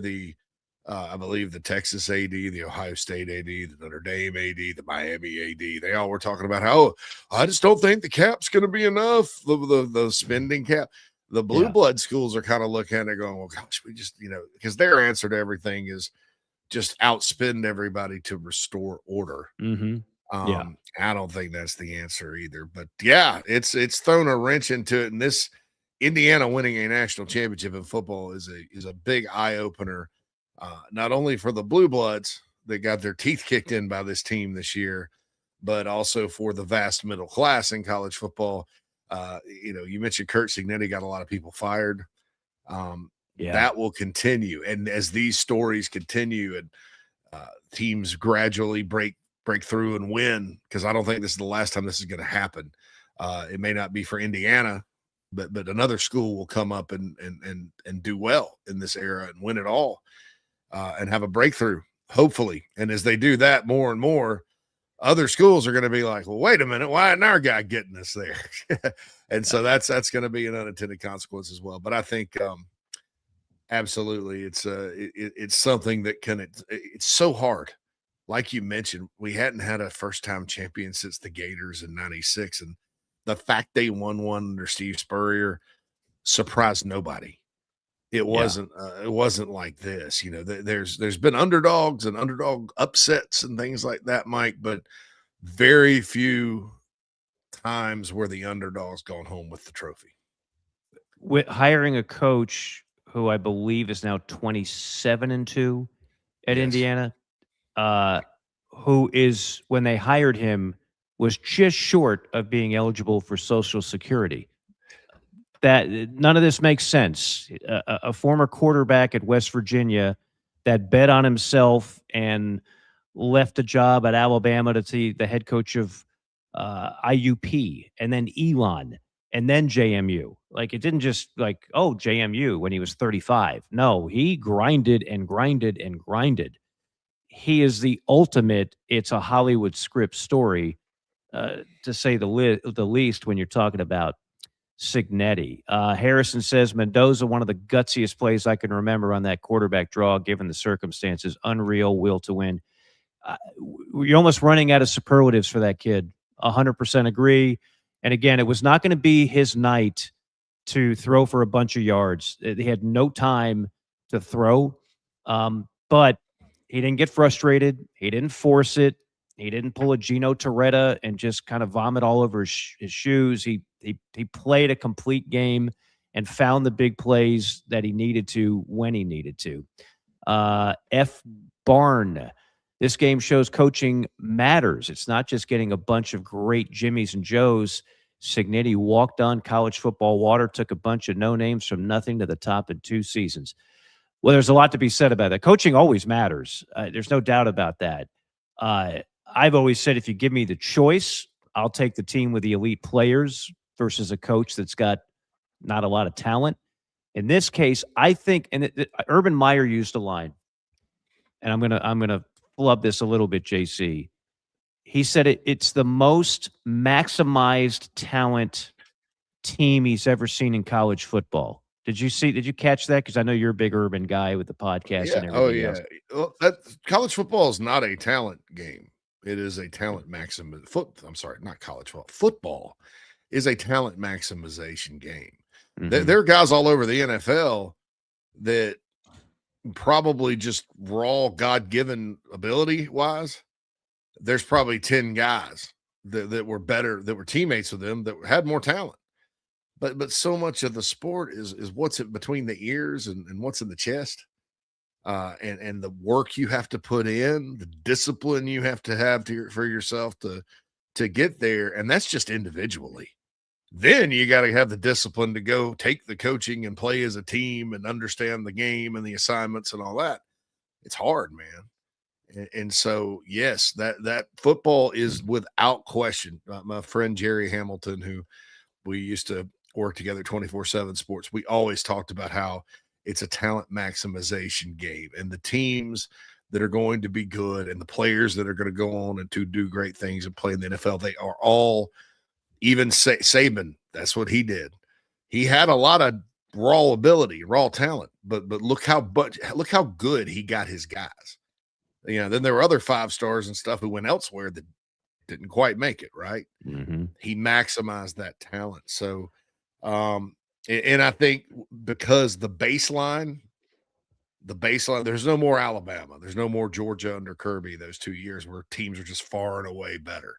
I believe the Texas AD, the Ohio State AD, the Notre Dame AD, the Miami AD, they all were talking about how, I just don't think the cap's going to be enough, the spending cap. The blue blood schools are kind of looking at it going, well, gosh, we just, because their answer to everything is just outspend everybody to restore order. I don't think that's the answer either. But yeah, it's thrown a wrench into it. And this Indiana winning a national championship in football is a big eye opener. Not only for the blue bloods that got their teeth kicked in by this team this year, but also for the vast middle class in college football You mentioned Kurt Signetti got a lot of people fired. Yeah. That will continue. And as these stories continue and teams gradually break through and win, because I don't think this is the last time this is going to happen. It may not be for Indiana, but another school will come up and do well in this era and win it all and have a breakthrough, hopefully. And as they do that more and more, other schools are going to be like, well, wait a minute, why isn't our guy getting us there? And so that's going to be an unintended consequence as well. But I think absolutely it's something that it's so hard. Like you mentioned, we hadn't had a first-time champion since the Gators in '96, and the fact they won one under Steve Spurrier surprised nobody. It wasn't like this. There's been underdogs and underdog upsets and things like that, Mike, but very few times where the underdog's gone home with the trophy. With hiring a coach who I believe is now 27-2 at Yes. Indiana, who is, when they hired him, was just short of being eligible for Social Security. That none of this makes sense. A former quarterback at West Virginia that bet on himself and left a job at Alabama to see the head coach of IUP, and then Elon, and then JMU. Like, it didn't just like, oh, JMU when he was 35. No, he grinded and grinded and grinded. He is the ultimate. It's a Hollywood script story, to say the least, when you're talking about Signetti. Harrison says Mendoza, one of the gutsiest plays I can remember on that quarterback draw, given the circumstances. Unreal will to win. You're almost running out of superlatives for that kid. 100% agree. And again, it was not going to be his night to throw for a bunch of yards. He had no time to throw, but he didn't get frustrated. He didn't force it. He didn't pull a Gino Torretta and just kind of vomit all over his shoes. He played a complete game and found the big plays that he needed to when he needed to. F. Barn. This game shows coaching matters. It's not just getting a bunch of great Jimmies and Joes. Signetti walked on college football water, took a bunch of no-names from nothing to the top in 2 seasons. Well, there's a lot to be said about that. Coaching always matters. There's no doubt about that. I've always said, if you give me the choice, I'll take the team with the elite players versus a coach that's got not a lot of talent. In this case, I think, and Urban Meyer used a line, and I'm gonna flub this a little bit, JC. He said it's the most maximized talent team he's ever seen in college football. Did you catch that? Because I know you're a big Urban guy with the podcast and everything else. Well, college football is not a talent game. It is a talent maximum. I'm sorry, not college football. Football is a talent maximization game. Mm-hmm. There are guys all over the NFL that probably just raw God-given ability-wise, there's probably 10 guys that were better, that were teammates with them, that had more talent. But so much of the sport is what's between the ears and what's in the chest, and the work you have to put in, the discipline you have to have for yourself to get there, and that's just individually. Then you got to have the discipline to go take the coaching and play as a team and understand the game and the assignments and all that. It's hard, man. And so, yes, that football is without question. My friend Jerry Hamilton, who we used to work together 24/7 Sports, we always talked about how it's a talent maximization game, and the teams that are going to be good and the players that are going to go on and to do great things and play in the NFL, they are all, even Saban, that's what he did. He had a lot of raw ability, raw talent, but look how good he got his guys. Then there were other 5 stars and stuff who went elsewhere that didn't quite make it, right? Mm-hmm. He maximized that talent. So, and I think because the baseline, there's no more Alabama, there's no more Georgia under Kirby, those 2 years where teams are just far and away better.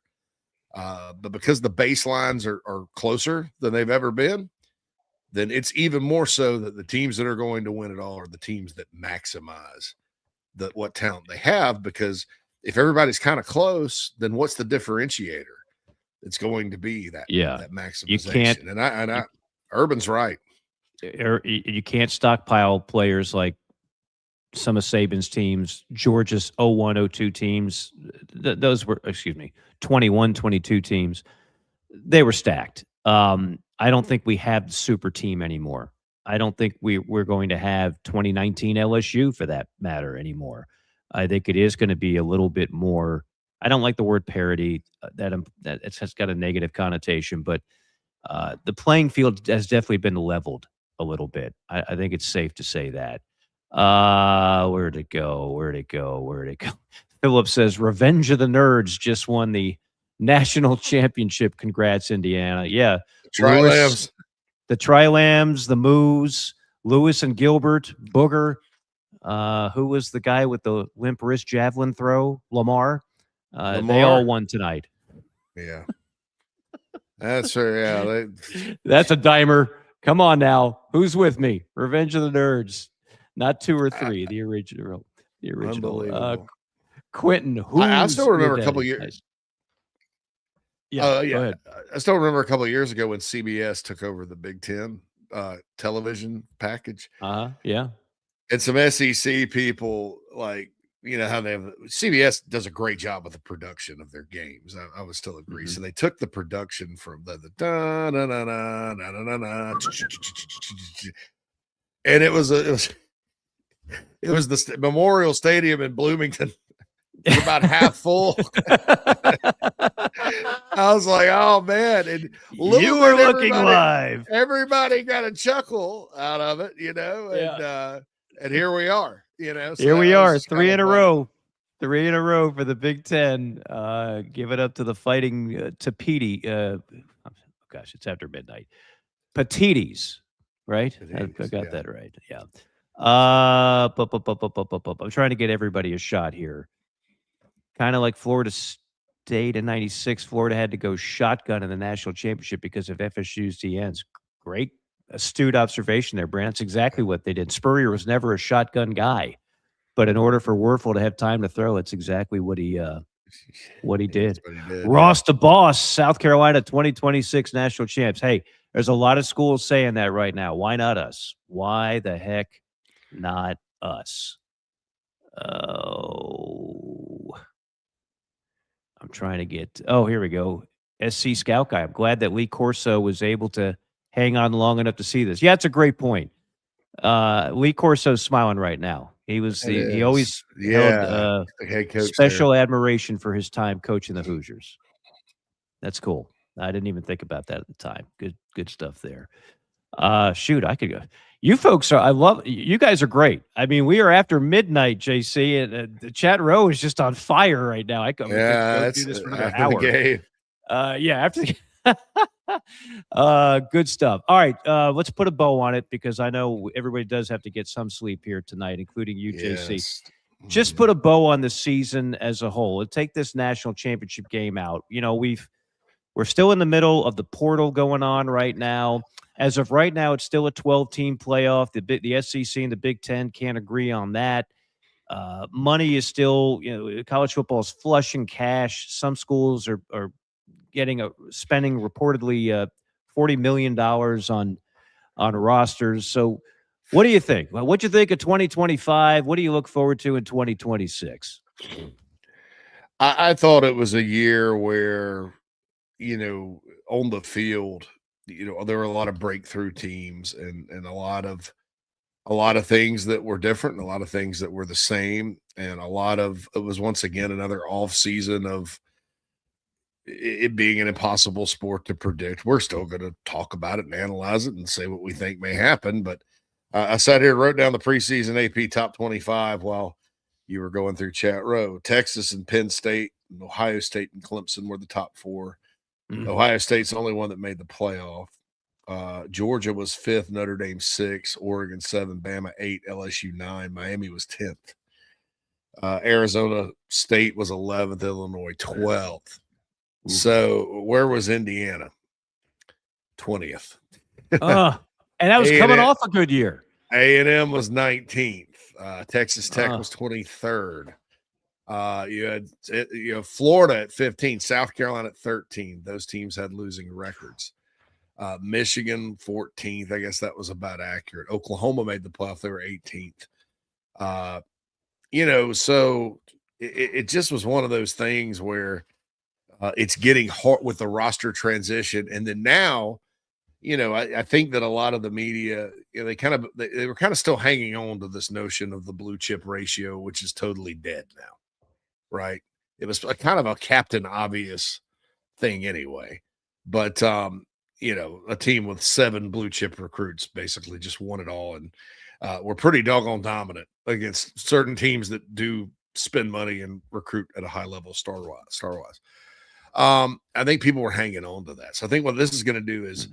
But because the baselines are closer than they've ever been, then it's even more so that the teams that are going to win it all are the teams that maximize what talent they have. Because if everybody's kind of close, then what's the differentiator? it's going to be that Yeah. that You can't maximization. And Urban's right. you can't stockpile players like some of Saban's teams, Georgia's 01-02 teams. Those were, 21-22 teams. They were stacked. I don't think we have the super team anymore. I don't think we're going to have 2019 LSU for that matter anymore. I think it is going to be a little bit more. I don't like the word parity. That has got a negative connotation, but the playing field has definitely been leveled a little bit. I think it's safe to say that. Where'd it go? Where'd it go? Where'd it go? Philip says, "Revenge of the Nerds just won the national championship. Congrats, Indiana." Yeah, Lewis, Tri-Lambs. the Tri-Lambs, the Moos, Lewis and Gilbert, Booger. Who was the guy with the limp wrist javelin throw? Lamar. They all won tonight. Yeah. That's her. Yeah. That's a dimer. Come on now. Who's with me? Revenge of the Nerds. Not 2 or 3. The original. The original. Unbelievable. Quentin. I still remember a couple years. Nice. Yeah. Go ahead. I still remember a couple of years ago when CBS took over the Big Ten television package. Yeah. And some SEC people, like, how they have CBS does a great job with the production of their games. I would still agree. Mm-hmm. So they took the production from the da da da da da da da, and it was the Memorial Stadium in Bloomington. It was about half full. I was like, oh man. And you were looking live. Everybody got a chuckle out of it, and here we are, So here we are, 3 in a row. 3 in a row for the Big Ten. Give it up to the Fighting Tapiti. Gosh, it's after midnight. Patites, right? I got that right. Yeah. I'm trying to get everybody a shot here. Kind of like Florida State in 96. Florida had to go shotgun in the national championship because of FSU's DNs. Great astute observation there, Brand. That's exactly what they did. Spurrier was never a shotgun guy, but in order for Werfel to have time to throw, it's exactly what he did. What he did. Ross the Boss, South Carolina 2026 national champs. Hey, there's a lot of schools saying that right now. Why not us? Why the heck not us? Oh, I'm trying to get. Oh, here we go. SC Scout Guy. I'm glad that Lee Corso was able to hang on long enough to see this. Yeah, it's a great point. Lee Corso's smiling right now. He was he always held head coach special admiration for his time coaching the Hoosiers. That's cool. I didn't even think about that at the time. Good stuff there. Shoot, I could go. You folks you guys are great. I mean, we are after midnight, JC, and the chat row is just on fire right now. I could go do this for another hour. After the good stuff. All right, let's put a bow on it because I know everybody does have to get some sleep here tonight, including you, JC. Just put a bow on the season as a whole. And take this national championship game out. We're still in the middle of the portal going on right now. As of right now, it's still a 12-team playoff. The SEC and the Big Ten can't agree on that. Money is still, college football is flushing cash. Some schools are spending reportedly $40 million on rosters. So what do you think? Well, what do you think of 2025? What do you look forward to in 2026? I thought it was a year where, on the field, there were a lot of breakthrough teams and a lot of things that were different and a lot of things that were the same. And it was once again another off season of it being an impossible sport to predict. We're still going to talk about it and analyze it and say what we think may happen. But I sat here and wrote down the preseason AP top 25 while you were going through chat row. Texas and Penn State and Ohio State and Clemson were the top 4. Ohio State's the only one that made the playoff. Georgia was 5th, Notre Dame 6th, Oregon 7, Bama 8, LSU 9, Miami was 10th. Arizona State was 11th, Illinois 12th. So where was Indiana? 20th. And that was coming off a good year. A&M was 19th. Texas Tech was 23rd. You had Florida at 15, South Carolina at 13. Those teams had losing records. Michigan 14th. I guess that was about accurate. Oklahoma made the playoff. They were 18th. So it just was one of those things where it's getting hard with the roster transition. And then now, I think that a lot of the media, they were kind of still hanging on to this notion of the blue chip ratio, which is totally dead now, right? It was kind of a Captain Obvious thing anyway. But, a team with 7 blue chip recruits basically just won it all. And we're pretty doggone dominant against certain teams that do spend money and recruit at a high level star-wise. I think people were hanging on to that. So I think what this is going to do is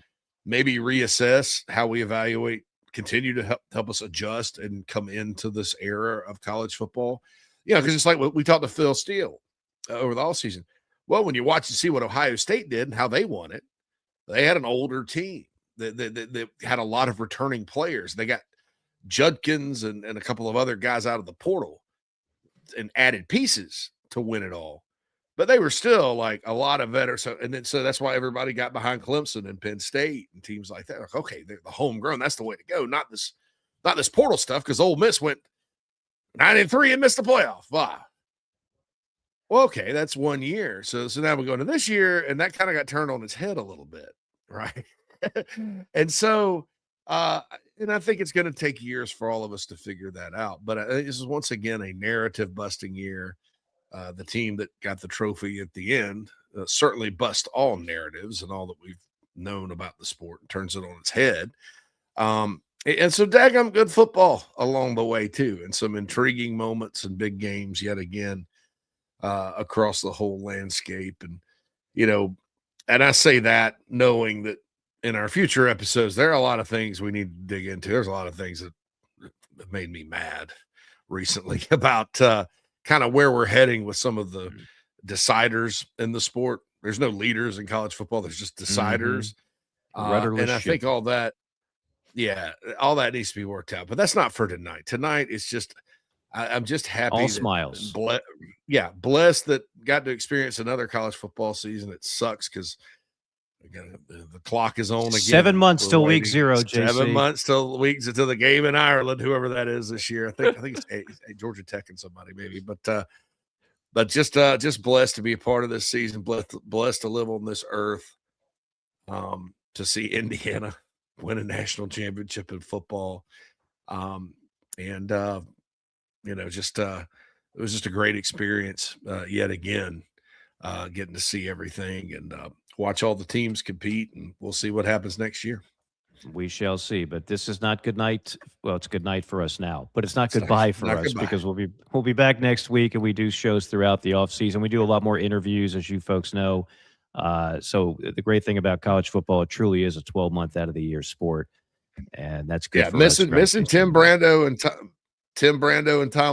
maybe reassess how we evaluate, continue to help us adjust and come into this era of college football. Because it's like we talked to Phil Steele over the offseason. Well, when you watch and see what Ohio State did and how they won it, they had an older team that had a lot of returning players. They got Judkins and a couple of other guys out of the portal and added pieces to win it all. But they were still like a lot of veterans. So that's why everybody got behind Clemson and Penn State and teams like that. Like, okay, they're the homegrown. That's the way to go. Not this portal stuff, because Ole Miss went 9-3 and missed the playoff. Wow. Well, okay, that's 1 year. So now we go into this year, and that kind of got turned on its head a little bit, right? And so, and I think it's going to take years for all of us to figure that out. But this is once again a narrative busting year. The team that got the trophy at the end certainly bust all narratives and all that we've known about the sport and turns it on its head. And so daggum good football along the way too, and some intriguing moments and big games yet again across the whole landscape. And, and I say that knowing that in our future episodes, there are a lot of things we need to dig into. There's a lot of things that have made me mad recently about kind of where we're heading with some of the deciders in the sport. There's no leaders in college football. There's just deciders. And I think all that needs to be worked out, but that's not for tonight. Tonight is just, I'm just happy. All smiles. Blessed that got to experience another college football season. It sucks because again, the clock is on again. 7 months till week 0, JC. 7 months till weeks until the game in Ireland, whoever that is this year. I think it's Georgia Tech and somebody maybe, but just blessed to be a part of this season. Blessed to live on this earth. To see Indiana win a national championship in football, it was just a great experience yet again, getting to see everything and watch all the teams compete, and we'll see what happens next year. We shall see, but this is not good night. Well, it's good night for us now, but it's not goodbye for us because we'll be back next week, and we do shows throughout the off season. We do a lot more interviews, as you folks know. So the great thing about college football, it truly is a 12-month out of the year sport, and that's good. Yeah, missing Tim Brando and Tom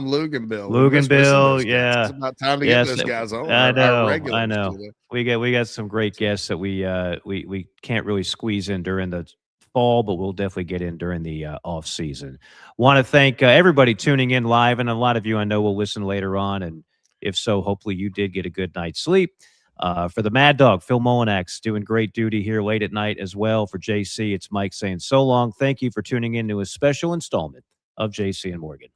Luganbill, yeah. It's about time to get those guys on. I know. We got some great guests that we can't really squeeze in during the fall, but we'll definitely get in during the off season. Want to thank everybody tuning in live, and a lot of you I know will listen later on, and if so, hopefully you did get a good night's sleep. For the Mad Dog, Phil Molinax, doing great duty here late at night as well. For JC, it's Mike saying so long. Thank you for tuning in to a special installment of JC and Morgan.